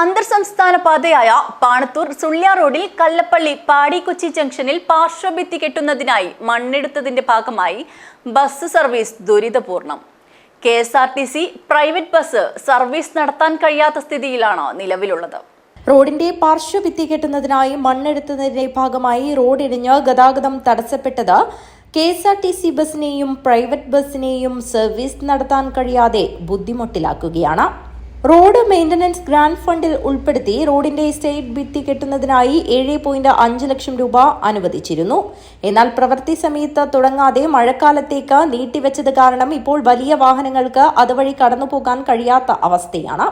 അന്തർ സംസ്ഥാന പാതയായ പാണത്തൂർ സുള്ളിയ റോഡിൽ കല്ലപ്പള്ളി പാടിക്കൊച്ചി ജംഗ്ഷനിൽ പാർശ്വഭിത്തി കെട്ടുന്നതിനായി മണ്ണെടുത്തതിന്റെ ഭാഗമായി ബസ് സർവീസ് ദുരിതപൂർണം. KSRTC പ്രൈവറ്റ് ബസ് സർവീസ് നടത്താൻ കഴിയാത്ത സ്ഥിതിയിലാണ് നിലവിലുള്ളത്. റോഡിന്റെ പാർശ്വഭിത്തി കെട്ടുന്നതിനായി മണ്ണെടുത്തതിന്റെ ഭാഗമായി റോഡിടിഞ്ഞ് ഗതാഗതം തടസ്സപ്പെട്ടത് KSRTC ബസിനെയും പ്രൈവറ്റ് ബസിനെയും സർവീസ് നടത്താൻ കഴിയാതെ ബുദ്ധിമുട്ടിലാക്കുകയാണ്. റോഡ് മെയിന്റനൻസ് ഗ്രാന്റ് ഫണ്ടിൽ ഉൾപ്പെടുത്തി റോഡിന്റെ സ്റ്റേറ്റ് ഭിത്തി കെട്ടുന്നതിനായി 7.5 ലക്ഷം രൂപ അനുവദിച്ചിരുന്നു. എന്നാൽ പ്രവൃത്തി സമയത്ത് തുടങ്ങാതെ മഴക്കാലത്തേക്ക് നീട്ടിവെച്ചത് കാരണം ഇപ്പോൾ വലിയ വാഹനങ്ങൾക്ക് അതുവഴി കടന്നുപോകാൻ കഴിയാത്ത അവസ്ഥയാണ്.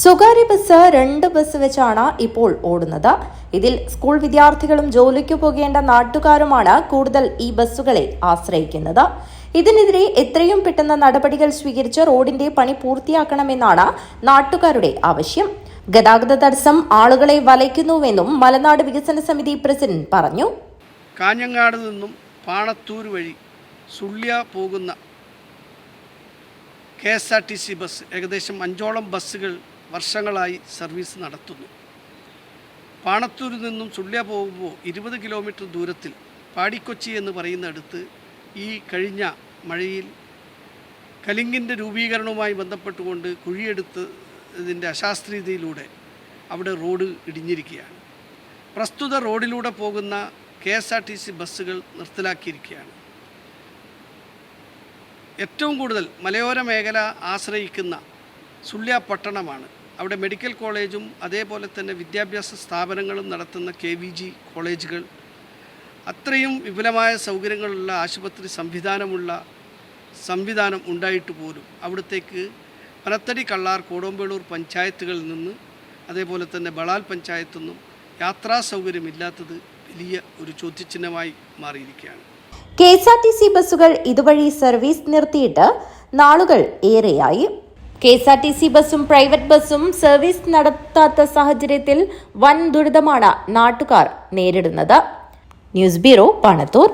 സ്വകാര്യ ബസ് 2 ബസ് വെച്ചാണ് ഇപ്പോൾ ഓടുന്നത്. ഇതിൽ സ്കൂൾ വിദ്യാർത്ഥികളും ജോലിക്ക് പോകേണ്ട നാട്ടുകാരുമാണ് കൂടുതൽ ഈ ബസ്സുകളെ ആശ്രയിക്കുന്നത്. ഇതിനെതിരെ എത്രയും പെട്ടെന്ന് നടപടികൾ സ്വീകരിച്ച് റോഡിന്റെ പണി പൂർത്തിയാക്കണമെന്നാണ് നാട്ടുകാരുടെ ആവശ്യം. ഗതാഗത തടസ്സം ആളുകളെ വലയ്ക്കുന്നുവെന്നും മലനാട് വികസന സമിതി പ്രസിഡന്റ് പറഞ്ഞു. കാഞ്ഞങ്ങാട് നിന്നും പാണത്തൂർ വഴി സുള്ളിയ പോകുന്ന KSRTC ബസ് ഏകദേശം 5ഓളം ബസ്സുകൾ വർഷങ്ങളായി സർവീസ് നടത്തുന്നു. പാണത്തൂരിൽ നിന്നും സുള്ളിയ പോകുമ്പോൾ 20 കിലോമീറ്റർ ദൂരത്തിൽ പാടിക്കൊച്ചി എന്ന് പറയുന്നിടത്ത് ഈ കഴിഞ്ഞ മഴയിൽ കലിങ്ങിൻ്റെ രൂപീകരണവുമായി ബന്ധപ്പെട്ടുകൊണ്ട് കുഴിയെടുത്തതിൻ്റെ അശാസ്ത്രീയതയിലൂടെ അവിടെ റോഡ് ഇടിഞ്ഞിരിക്കുകയാണ്. പ്രസ്തുത റോഡിലൂടെ പോകുന്ന KSRTC ബസ്സുകൾ നിർത്തലാക്കിയിരിക്കുകയാണ്. ഏറ്റവും കൂടുതൽ മലയോര മേഖല ആശ്രയിക്കുന്ന സുള്ളിയ പട്ടണമാണ്. അവിടെ മെഡിക്കൽ കോളേജും അതേപോലെ തന്നെ വിദ്യാഭ്യാസ സ്ഥാപനങ്ങളും നടത്തുന്ന KVG കോളേജുകൾ, അത്രയും വിപുലമായ സൗകര്യങ്ങളുള്ള ആശുപത്രി സംവിധാനം ഉണ്ടായിട്ട് പോലും അവിടത്തേക്ക് പനത്തടി, കള്ളാർ, കോടോമ്പേളൂർ പഞ്ചായത്തുകളിൽ നിന്ന് അതേപോലെ തന്നെ ബളാൽ പഞ്ചായത്തു നിന്നും യാത്രാ സൗകര്യമില്ലാത്തത് വലിയ ഒരു ചോദ്യചിഹ്നമായി മാറിയിരിക്കുകയാണ്. KSRTC ബസ്സുകൾ ഇതുവഴി സർവീസ് നിർത്തിയിട്ട് നാളുകൾ ഏറെയായി. KSRTC ബസ്സും പ്രൈവറ്റ് ബസ്സും സർവീസ് നടത്താത്ത സാഹചര്യത്തിൽ വൻ ദുരിതമാണ് നാട്ടുകാർ നേരിടുന്നത്. News bureau, Panathur.